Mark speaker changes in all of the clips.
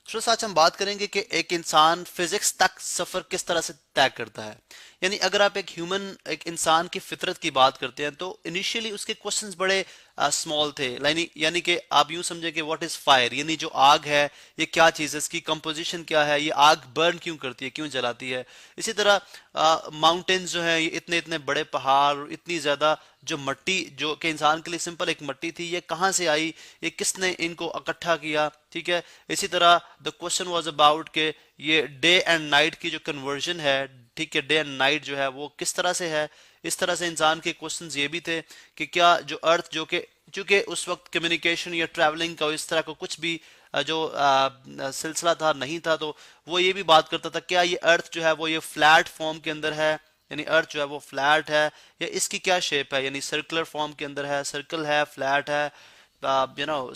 Speaker 1: Students आज हम बात करेंगे कि एक इंसान फिजिक्स तक सफर किस तरह से तय करता है। यानी अगर आप एक इंसान की फितरत की बात करते हैं तो इनिशियली उसके क्वेश्चंस बड़े स्मॉल थे। यानी कि आप यूं समझे कि व्हाट इज फायर, यानी जो आग है ये क्या चीज़ है, इसकी कंपोजिशन क्या है, ये आग बर्न क्यों करती है, क्यों जलाती है। इसी तरह माउंटेन्स जो हैं, ये इतने इतने बड़े पहाड़ और इतनी ज़्यादा जो मट्टी जो कि इंसान के लिए सिंपल एक मट्टी थी, ये कहाँ से आई, ये किसने इनको इकट्ठा किया। ठीक है। इसी तरह द क्वेश्चन वाज अबाउट के ये डे एंड नाइट की जो कन्वर्जन है, ठीक है, डे एंड नाइट जो है वो किस तरह से है। इस तरह से इंसान के क्वेश्चंस ये भी थे कि क्या जो अर्थ जो कि चूंकि उस वक्त कम्युनिकेशन या ट्रैवलिंग का इस तरह का कुछ भी सिलसिला था नहीं था, तो वो ये भी बात करता था क्या ये अर्थ जो है वो ये फ्लैट फॉर्म के अंदर है, यानी अर्थ जो है वो फ्लैट है, या इसकी क्या शेप है, यानी सर्कुलर फॉर्म के अंदर है, सर्कल है, फ्लैट है,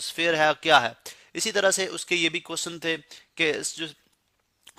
Speaker 1: स्फीयर है, क्या है। इसी तरह से उसके ये भी क्वेश्चन थे कि जो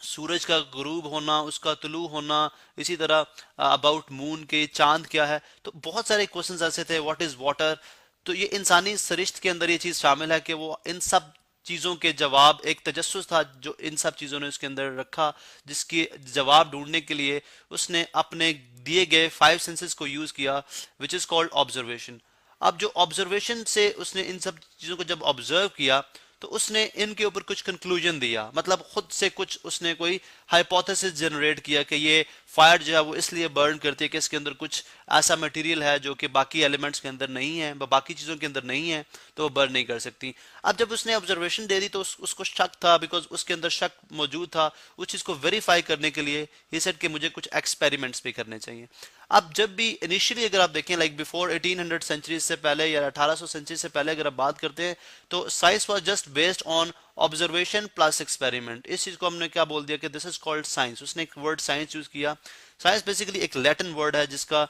Speaker 1: सूरज का गुरूब होना, उसका तुलू होना, इसी तरह अबाउट मून के चांद क्या है। तो बहुत सारे क्वेश्चंस ऐसे थे, व्हाट इज वाटर। तो ये इंसानी सरिश्त के अंदर ये चीज शामिल है कि वो इन सब चीजों के जवाब, एक तजस्सुस था जो इन सब चीजों ने उसके अंदर रखा, जिसके जवाब ढूंढने के लिए उसने अपने दिए गए 5 सेंसेस को यूज किया, विच इज कॉल्ड ऑब्जर्वेशन। अब जो ऑब्जर्वेशन से उसने इन सब चीजों को जब ऑब्जर्व किया तो उसने इनके ऊपर कुछ कंक्लूजन दिया, मतलब खुद से कुछ उसने कोई हाइपोथेसिस जनरेट किया कि ये फायर जो है वो इसलिए बर्न करती है कि इसके अंदर कुछ ऐसा मटेरियल है जो कि बाकी एलिमेंट्स के अंदर नहीं है, बाकी चीजों के अंदर नहीं है, तो वो बर्न नहीं कर सकती। अब जब उसने ऑब्जर्वेशन दे दी तो उसको शक था, बिकॉज उसके अंदर शक मौजूद था। उस चीज को वेरीफाई करने के लिए ही सेड कि मुझे कुछ एक्सपेरिमेंट्स भी करने चाहिए। अब जब भी इनिशियली अगर आप देखें लाइक बिफोर 1800 सेंचुरी से पहले या 1800 सेंचुरी से पहले अगर आप बात करते हैं, तो science was just based on observation plus experiment. इस चीज को हमने क्या बोल दिया कि दिस इज कॉल्ड साइंस। उसने एक वर्ड साइंस यूज किया। साइंस बेसिकली एक लैटिन वर्ड है जिसका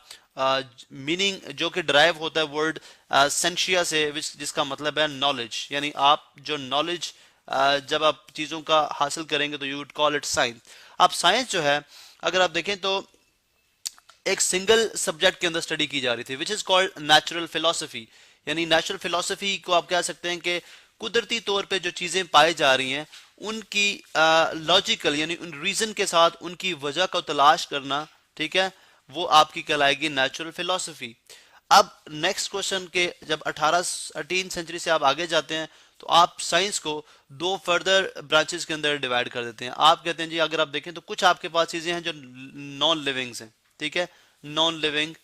Speaker 1: मीनिंग जो कि ड्राइव होता है वर्ड सेंशिया से, जिसका मतलब है नॉलेज। यानी आप जो नॉलेज जब आप चीजों का हासिल करेंगे तो you would call it science. अब साइंस जो है अगर आप देखें तो एक सिंगल सब्जेक्ट के अंदर स्टडी की जा रही थी, which is called natural philosophy. यानी नेचुरल फिलोसफी को आप कह सकते हैं कि कुदरती तौर पे जो चीजें पाई जा रही हैं उनकी लॉजिकल यानी उन रीजन के साथ उनकी वजह को तलाश करना, ठीक है, वो आपकी कहलाएगी नेचुरल फिलोसफी। अब नेक्स्ट क्वेश्चन के जब 18 सेंचुरी से आप आगे जाते हैं तो आप साइंस को दो फर्दर ब्रांचेस के अंदर डिवाइड कर देते हैं। आप कहते हैं जी अगर आप देखें तो कुछ आपके पास चीजें हैं जो नॉन लिविंग्स हैं, ठीक है, नॉन लिविंग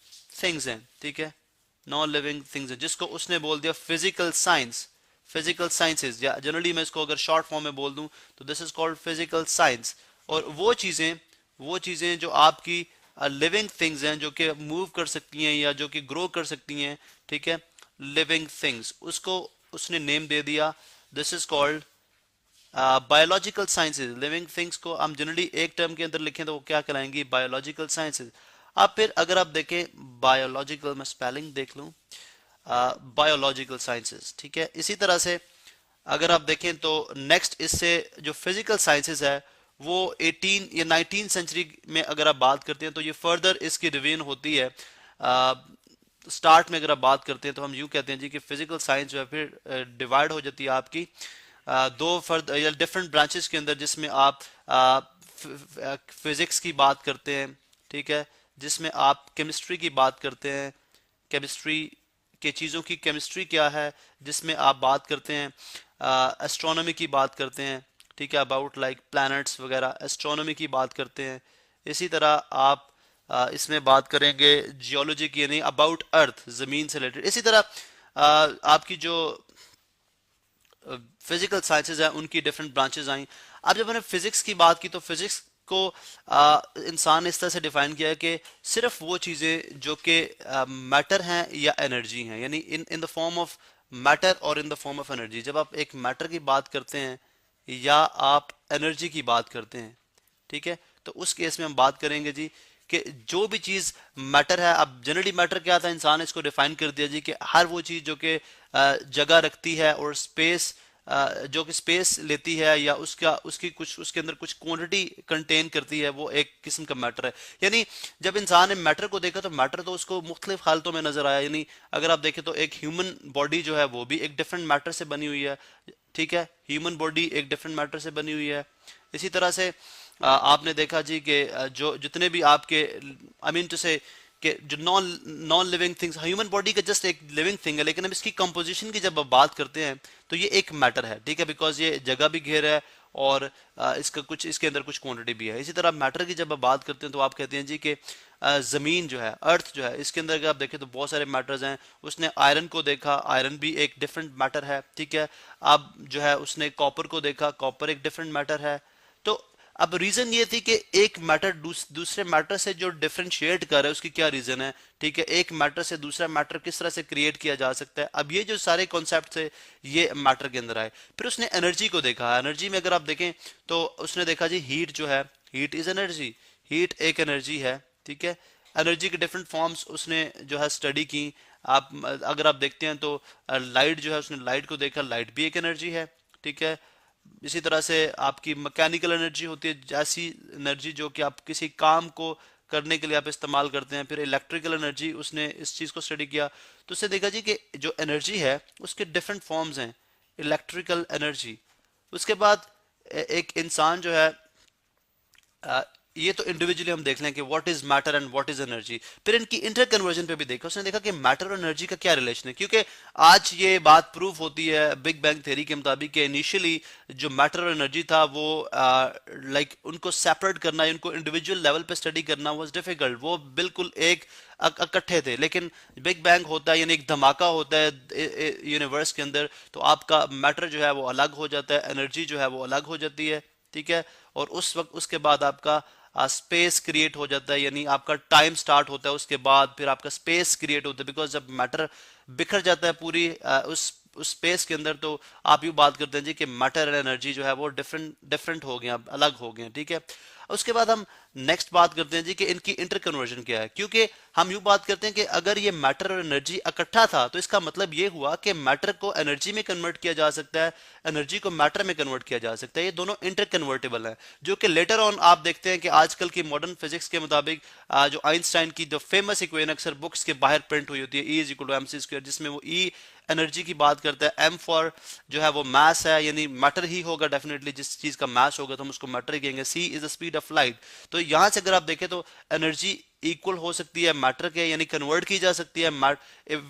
Speaker 1: थिंग्स हैं, ठीक है, नॉन लिविंग थिंग्स हैं, जिसको उसने बोल दिया फिजिकल साइंस, फिजिकल साइंसेज, या जनरली मैं इसको अगर शॉर्ट फॉर्म में बोल दूं तो this is called physical science. और वो चीजें जो आपकी लिविंग थिंग्स हैं, जो कि मूव कर सकती हैं या जो कि ग्रो कर सकती हैं, ठीक है, लिविंग थिंग्स, उसको उसने नेम दे दिया, this is called biological sciences. Living things को हम जनरली एक टर्म के अंदर लिखें तो वो क्या कहलाएंगी, बायोलॉजिकल साइंसेज। अब फिर अगर आप देखें बायोलॉजिकल, मैं स्पेलिंग देख लूं, बायोलॉजिकल साइंसेज, ठीक है। इसी तरह से अगर आप देखें तो नेक्स्ट इससे जो फिजिकल साइंसेज है वो 18 या 19 सेंचुरी में अगर आप बात करते हैं तो ये फर्दर इसकी डिवीजन होती है। स्टार्ट में अगर आप बात करते हैं तो हम यूं कहते हैं जी कि फिजिकल साइंस जो है फिर डिवाइड हो जाती है आपकी दो फर्द या डिफरेंट ब्रांचेस के अंदर, जिसमें आप फिजिक्स की बात करते हैं, ठीक है, जिसमें आप केमिस्ट्री की बात करते हैं, केमिस्ट्री के चीज़ों की केमिस्ट्री क्या है, जिसमें आप बात करते हैं एस्ट्रोनॉमी की बात करते हैं, ठीक है, अबाउट लाइक प्लैनेट्स वगैरह, एस्ट्रोनॉमी की बात करते हैं। इसी तरह आप इसमें बात करेंगे जियोलॉजी की, यानी अबाउट अर्थ, ज़मीन से रिलेटेड। इसी तरह आपकी जो फिजिकल साइंसेज है उनकी डिफरेंट ब्रांचेस आई। अब जब मैंने फिजिक्स की बात की तो फिजिक्स को इंसान इस तरह से डिफाइन किया है कि सिर्फ वो चीज़ें जो कि मैटर हैं या एनर्जी हैं, यानी in in the form of matter और in the form of energy. जब आप एक मैटर की बात करते हैं या आप एनर्जी की बात करते हैं, ठीक है, तो उस केस में हम बात करेंगे जी कि जो भी चीज मैटर है। अब जनरली मैटर क्या था, इंसान इसको डिफाइन कर दिया जी कि हर वो चीज जो कि जगह रखती है और स्पेस जो कि स्पेस लेती है या उसका उसकी कुछ उसके अंदर कुछ क्वांटिटी कंटेन करती है, वो एक किस्म का मैटर है। यानी जब इंसान ने मैटर को देखा तो मैटर तो उसको मुख्तलिफ हालतों में नजर आया। यानी अगर आप देखें तो एक ह्यूमन बॉडी जो है वो भी एक डिफरेंट मैटर से बनी हुई है, ठीक है, ह्यूमन बॉडी एक डिफरेंट मैटर से बनी हुई है। इसी तरह से आपने देखा जी कि जो जितने भी आपके आई मीन टू से कि जो non non living things, human body का जस्ट एक लिविंग थिंग है, लेकिन हम इसकी कंपोजिशन की जब आप बात करते हैं तो ये एक मैटर है, ठीक है, बिकॉज ये जगह भी घेर है और इसका कुछ इसके अंदर कुछ क्वांटिटी भी है। इसी तरह मैटर की जब आप बात करते हैं तो आप कहते हैं जी कि जमीन जो है, अर्थ जो है, इसके अंदर अगर आप देखें तो बहुत सारे मैटर्स हैं। उसने आयरन को देखा, आयरन भी एक डिफरेंट मैटर है, ठीक है। अब जो है उसने कॉपर को देखा, कॉपर एक डिफरेंट मैटर है। तो अब रीजन ये थी कि एक मैटर दूसरे मैटर से जो डिफरेंशिएट कर रहा है उसकी क्या रीजन है, ठीक है, एक मैटर से दूसरा मैटर किस तरह से क्रिएट किया जा सकता है। अब ये जो सारे कॉन्सेप्ट थे ये मैटर के अंदर आए। फिर उसने एनर्जी को देखा। एनर्जी में अगर आप देखें तो उसने देखा जी हीट जो है, हीट इज एनर्जी, हीट एक एनर्जी है, ठीक है। एनर्जी के डिफरेंट फॉर्म्स उसने जो है स्टडी की। आप अगर आप देखते हैं तो लाइट जो है, उसने लाइट को देखा, लाइट भी एक एनर्जी है, ठीक है। इसी तरह से आपकी मैकेनिकल एनर्जी होती है, ऐसी एनर्जी जो कि आप किसी काम को करने के लिए आप इस्तेमाल करते हैं। फिर इलेक्ट्रिकल एनर्जी, उसने इस चीज़ को स्टडी किया तो उसने देखा जी कि जो एनर्जी है उसके डिफरेंट फॉर्म्स हैं, इलेक्ट्रिकल एनर्जी। उसके बाद एक इंसान जो है ये तो इंडिविजुअली हम देख लें कि what is matter and what is energy. फिर इनकी इंटर कन्वर्जन पे भी देखा, उसने देखा कि मैटर और एनर्जी का क्या रिलेशन है, क्योंकि आज ये बात प्रूफ होती है बिग बैंग थ्योरी के मुताबिक कि इनिशियली जो मैटर और एनर्जी था वो लाइक उनको सेपरेट करना, उनको इंडिविजुअल लेवल पे स्टडी करना वाज डिफिकल्ट। वो बिल्कुल एक इकट्ठे थे, लेकिन बिग बैंग होता है यानी एक धमाका होता है यूनिवर्स के अंदर, तो आपका मैटर जो है वो अलग हो जाता है, एनर्जी जो है वो अलग हो जाती है, ठीक है। और उस वक्त उसके बाद आपका स्पेस क्रिएट हो जाता है, यानी आपका टाइम स्टार्ट होता है, उसके बाद फिर आपका स्पेस क्रिएट होता है। बिकॉज जब मैटर बिखर जाता है पूरी उस स्पेस के अंदर, तो आप यूँ बात करते हैं जी कि मैटर एंड एनर्जी जो है वो डिफरेंट डिफरेंट हो गया, अलग हो गए, ठीक है। उसके बाद हम नेक्स्ट बात करते हैं जी कि इनकी इंटर कन्वर्जन क्या है, क्योंकि हम यूं बात करते हैं कि अगर ये मैटर और एनर्जी इकट्ठा था तो इसका मतलब ये हुआ कि मैटर को एनर्जी में कन्वर्ट किया जा सकता है, एनर्जी को मैटर में कन्वर्ट किया जा सकता है। ये दोनों इंटर कन्वर्टेबल है, जो कि लेटर ऑन आप देखते हैं कि आजकल की मॉडर्न फिजिक्स के मुताबिक जो आइंस्टाइन की जो फेमस इक्वेशन अक्सर बुक्स के बाहर प्रिंट हुई होती है, E is equal to M C square, जिसमें वो ई एनर्जी की बात करता है, एम फॉर जो है वो मास है, यानी मैटर ही होगा डेफिनेटली, जिस चीज का मास होगा तो हम उसको मैटर ही कहेंगे। C is the speed of light. तो यहां से अगर आप देखें तो एनर्जी इक्वल हो सकती है मैटर के, यानी कन्वर्ट की जा सकती है,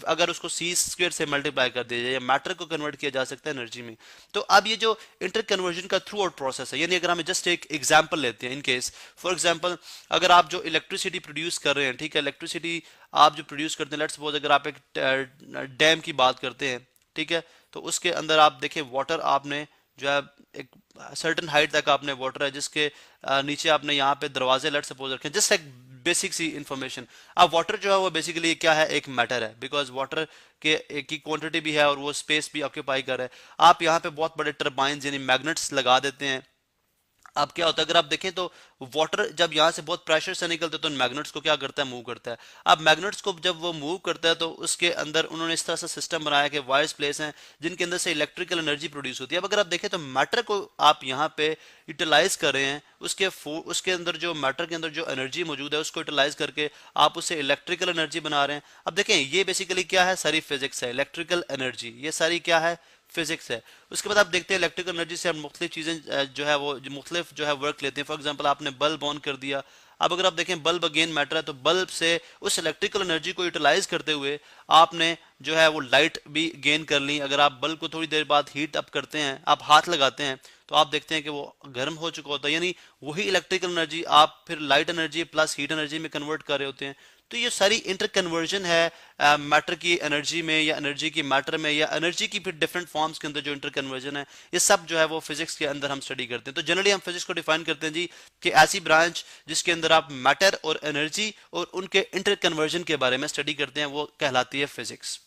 Speaker 1: अगर उसको सी स्क्वायर से मल्टीप्लाई कर दिया जाए, मैटर को कन्वर्ट किया जा सकता है एनर्जी में। तो अब ये जो इंटर कन्वर्जन का थ्रू आउट प्रोसेस है, यानी अगर हम जस्ट एक एग्जांपल लेते हैं, इन केस फॉर एग्जांपल अगर आप जो इलेक्ट्रिसिटी प्रोड्यूस कर रहे हैं, ठीक है, इलेक्ट्रिसिटी आप जो प्रोड्यूस करते हैं, लेट्स सपोज अगर आप एक डैम की बात करते हैं, ठीक है, तो उसके अंदर आप देखें वाटर आपने जो है एक सर्टेन हाइट तक आपने वाटर है, जिसके नीचे आपने यहाँ पे दरवाजे लेट सपोज रखे, जस्ट एक बेसिक सी इंफॉर्मेशन। अब वाटर जो है वो बेसिकली क्या है, एक मैटर है, बिकॉज वाटर के की क्वांटिटी भी है और वो स्पेस भी ऑक्यूपाई कर रहा है। आप यहाँ पे बहुत बड़े टर्बाइंस यानी मैग्नेट्स लगा देते हैं। अब क्या होता है, अगर आप देखें तो वाटर जब यहाँ से बहुत प्रेशर से निकलता है तो मैग्नेट्स को क्या करता है, मूव करता है। अब मैग्नेट्स को जब वो मूव करता है तो उसके अंदर उन्होंने इस तरह से सिस्टम बनाया कि वायर्स प्लेस हैं जिनके अंदर से इलेक्ट्रिकल एनर्जी प्रोड्यूस होती है। अब अगर आप देखें तो मैटर को आप यहाँ पे यूटिलाइज कर रहे हैं, उसके अंदर जो मैटर के अंदर जो एनर्जी मौजूद है उसको यूटिलाइज करके आप उसे इलेक्ट्रिकल एनर्जी बना रहे हैं। अब देखें ये बेसिकली क्या है, सारी फिजिक्स है, इलेक्ट्रिकल एनर्जी, ये सारी क्या है, फिजिक्स है। उसके बाद आप देखते हैं इलेक्ट्रिकल एनर्जी से हम मुख्तलिफ चीज़ें जो है वो मुख्तलिफ जो है वर्क लेते हैं। फॉर एग्जांपल आपने बल्ब ऑन कर दिया, अब अगर आप देखें बल्ब अगेन मैटर है, तो बल्ब से उस इलेक्ट्रिकल एनर्जी को यूटिलाइज करते हुए आपने जो है वो लाइट भी गेन कर ली। अगर आप बल्ब को थोड़ी देर बाद हीट अप करते हैं, आप हाथ लगाते हैं, तो आप देखते हैं कि वो गर्म हो चुका होता है, यानी वही इलेक्ट्रिकल एनर्जी आप फिर light energy plus heat energy में कन्वर्ट कर रहे होते हैं। तो ये सारी इंटर कन्वर्जन है मैटर की एनर्जी में या एनर्जी की मैटर में या एनर्जी की फिर डिफरेंट फॉर्म्स के अंदर जो इंटर कन्वर्जन है, ये सब जो है वो फिजिक्स के अंदर हम स्टडी करते हैं। तो जनरली हम फिजिक्स को डिफाइन करते हैं जी कि ऐसी ब्रांच जिसके अंदर आप मैटर और एनर्जी और उनके इंटर कन्वर्जन के बारे में स्टडी करते हैं, वो कहलाती है फिजिक्स।